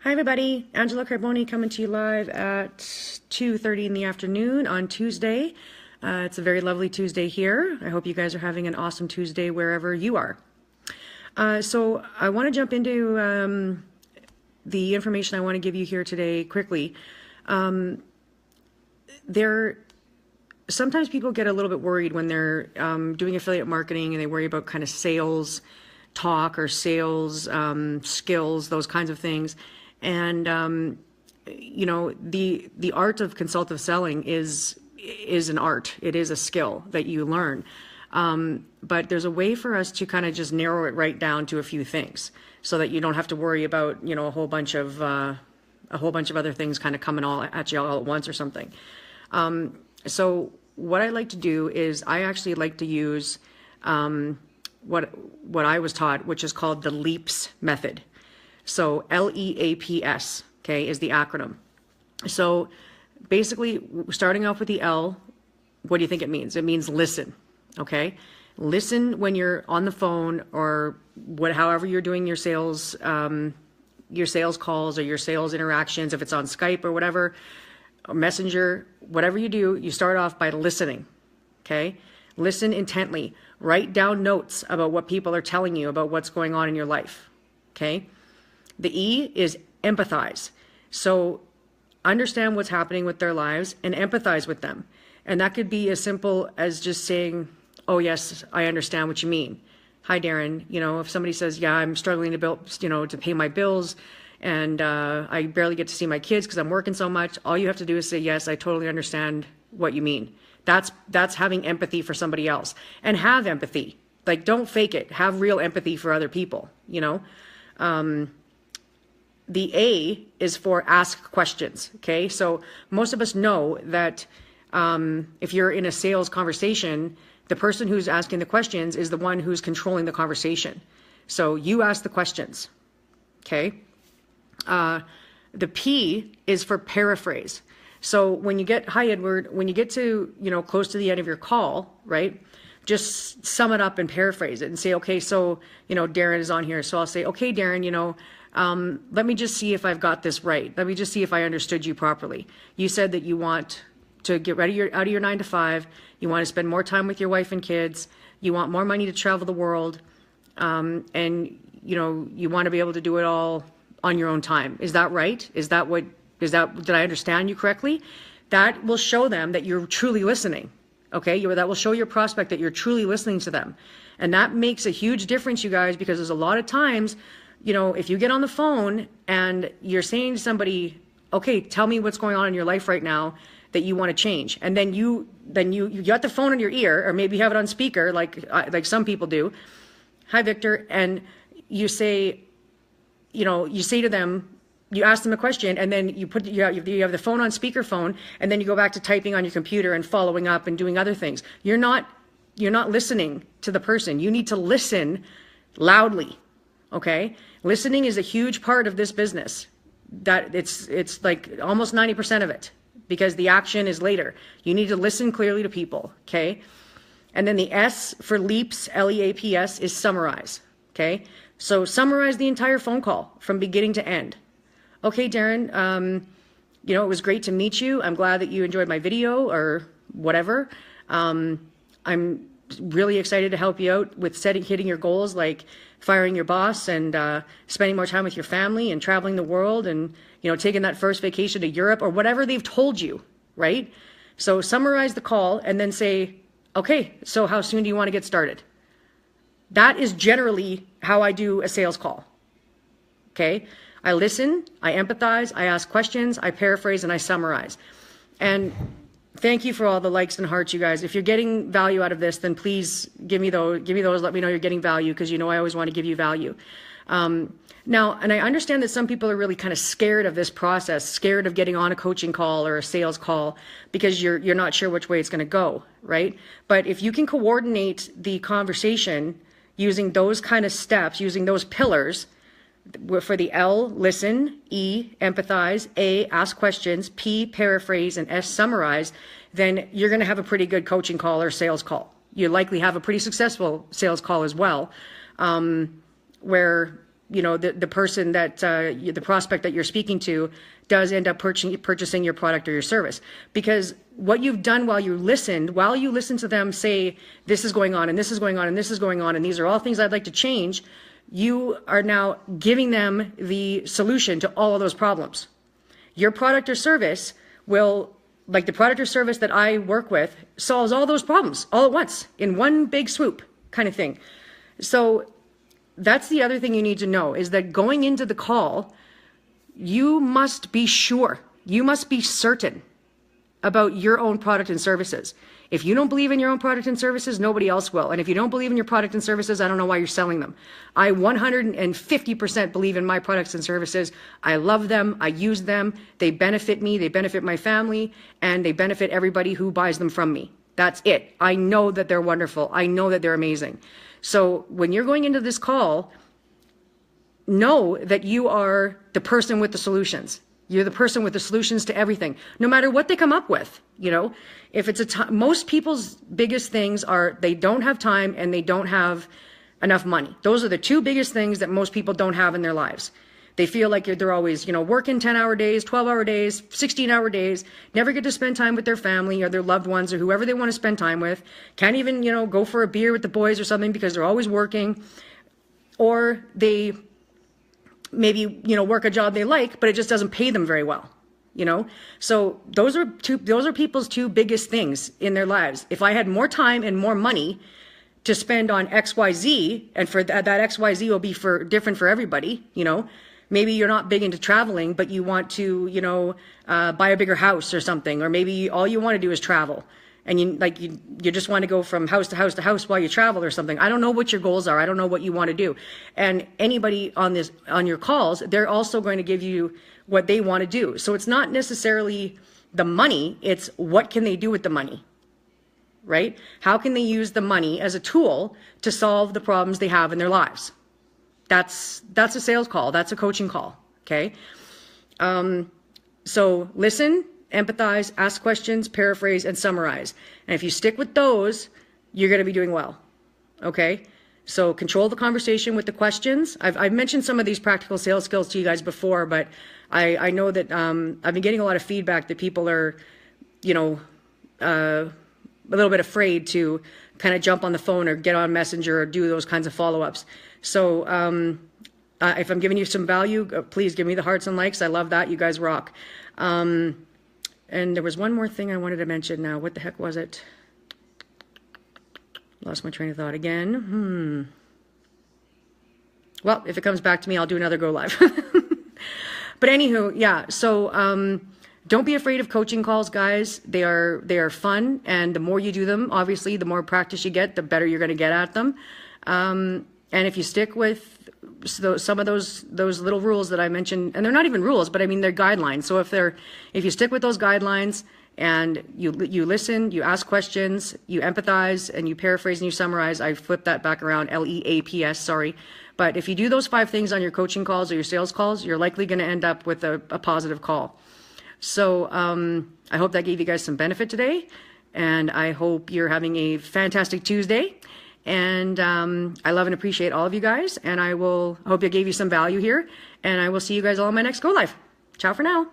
Hi everybody, Angela Carboni coming to you live at 2:30 in the afternoon on Tuesday. It's a very lovely Tuesday here. I hope you guys are having an awesome Tuesday wherever you are. So I want to jump into the information I want to give you here today quickly. Sometimes people get a little bit worried when they're doing affiliate marketing and they worry about kind of sales talk or sales skills, those kinds of things. And you know, the art of consultative selling is an art. It is a skill that you learn. But there's a way for us to kind of just narrow it right down to a few things, so that you don't have to worry about, you know, a whole bunch of other things kind of coming all at you all at once or something. So what I like to do is I actually like to use what I was taught, which is called the LEAPS method. So LEAPS, okay, is the acronym. So basically, starting off with the L, what do you think it means? It means listen, okay? Listen when you're on the phone or however you're doing your sales calls or your sales interactions, if it's on Skype or whatever, or Messenger, whatever you do, you start off by listening, okay? Listen intently. Write down notes about what people are telling you about what's going on in your life, okay? The E is empathize. So understand what's happening with their lives and empathize with them. And that could be as simple as just saying, oh yes, I understand what you mean. Hi, Darren. You know, if somebody says, yeah, I'm struggling to pay my bills and I barely get to see my kids because I'm working so much, all you have to do is say, yes, I totally understand what you mean. That's having empathy for somebody else. And have empathy. Like, don't fake it. Have real empathy for other people, you know. The A is for ask questions, okay? So most of us know that if you're in a sales conversation, the person who's asking the questions is the one who's controlling the conversation. So you ask the questions, okay? The P is for paraphrase. So when you get, hi Edward, when you get to, you know, close to the end of your call, right, just sum it up and paraphrase it and say, okay, so, you know, Darren is on here. So I'll say, okay, Darren, you know, let me just see if I've got this right. Let me just see if I understood you properly. You said that you want to get ready out of your 9 to 5. You want to spend more time with your wife and kids. You want more money to travel the world. And, you know, you want to be able to do it all on your own time. Is that right? Did I understand you correctly? That will show them that you're truly listening. Okay. That will show your prospect that you're truly listening to them. And that makes a huge difference, you guys, because there's a lot of times, you know, if you get on the phone and you're saying to somebody, okay, tell me what's going on in your life right now that you want to change. And then you got the phone in your ear, or maybe you have it on speaker, like some people do. Hi, Victor. And you say, you know, you say to them, you ask them a question, and then you have the phone on speakerphone, and then you go back to typing on your computer and following up and doing other things. You're not listening to the person. You need to listen loudly. Okay? Listening is a huge part of this business. That it's like almost 90% of it, because the action is later. You need to listen clearly to people, okay? And then the S for LEAPS, L-E-A-P-S, is summarize, okay? So summarize the entire phone call from beginning to end. Okay, Darren, you know, it was great to meet you. I'm glad that you enjoyed my video or whatever. I'm really excited to help you out with hitting your goals, like firing your boss and spending more time with your family and traveling the world and, you know, taking that first vacation to Europe or whatever they've told you, right? So summarize the call and then say, okay, so how soon do you want to get started? That is generally how I do a sales call, okay? I listen, I empathize, I ask questions, I paraphrase, and I summarize. And thank you for all the likes and hearts, you guys. If you're getting value out of this, then please give me those. Let me know you're getting value, because you know I always want to give you value. Now, and I understand that some people are really kind of scared of this process, scared of getting on a coaching call or a sales call, because you're not sure which way it's going to go, right? But if you can coordinate the conversation using those kind of steps, using those pillars, for the L, listen, E, empathize, A, ask questions, P, paraphrase, and S, summarize, then you're going to have a pretty good coaching call or sales call. You likely have a pretty successful sales call as well, where the person that the prospect that you're speaking to does end up purchasing your product or your service. Because what you've done while you listen to them say, this is going on and this is going on and this is going on and these are all things I'd like to change, you are now giving them the solution to all of those problems. Your product or service will, like the product or service that I work with, solves all those problems all at once in one big swoop kind of thing. So that's the other thing you need to know, is that going into the call, you must be sure, you must be certain about your own product and services. If you don't believe in your own product and services, nobody else will. And if you don't believe in your product and services, I don't know why you're selling them. I 150% believe in my products and services. I love them. I use them. They benefit me. They benefit my family, and they benefit everybody who buys them from me. That's it. I know that they're wonderful. I know that they're amazing. So when you're going into this call, know that you are the person with the solutions. You're the person with the solutions to everything, no matter what they come up with. If it's most people's biggest things are they don't have time and they don't have enough money. Those are the two biggest things that most people don't have in their lives. They feel like they're always, working 10-hour days, 12-hour days, 16-hour days, never get to spend time with their family or their loved ones or whoever they want to spend time with. Can't even, go for a beer with the boys or something because they're always working. Or they maybe, work a job they like, but it just doesn't pay them very well. So those are people's two biggest things in their lives. If I had more time and more money to spend on XYZ, and for that XYZ will be different for everybody, maybe you're not big into traveling, but you want to, buy a bigger house or something, or maybe all you want to do is travel. And you just want to go from house to house to house while you travel or something. I don't know what your goals are. I don't know what you want to do. And anybody on your calls, they're also going to give you what they want to do. So it's not necessarily the money, it's what can they do with the money, right? How can they use the money as a tool to solve the problems they have in their lives? That's a sales call. That's a coaching call. Okay. So listen, empathize, ask questions, paraphrase, and summarize. And if you stick with those, you're going to be doing well. Okay. So control the conversation with the questions. I've mentioned some of these practical sales skills to you guys before, but I know that I've been getting a lot of feedback that people are, a little bit afraid to kind of jump on the phone or get on Messenger or do those kinds of follow-ups. So if I'm giving you some value, please give me the hearts and likes. I love that. You guys rock. And there was one more thing I wanted to mention now. What the heck was it? Lost my train of thought again. Well, if it comes back to me, I'll do another go live. But anywho, yeah. So don't be afraid of coaching calls, guys. They are fun, and the more you do them, obviously, the more practice you get, the better you're going to get at them. And if you stick with some of those little rules that I mentioned, and they're not even rules, but I mean they're guidelines. So if you stick with those guidelines and you listen, you ask questions, you empathize, and you paraphrase and you summarize, I flipped that back around, LEAPS, sorry. But if you do those 5 things on your coaching calls or your sales calls, you're likely going to end up with a positive call. So I hope that gave you guys some benefit today, and I hope you're having a fantastic Tuesday. And I love and appreciate all of you guys, and I hope I gave you some value here, and I will see you guys all in my next Go Live. Ciao for now.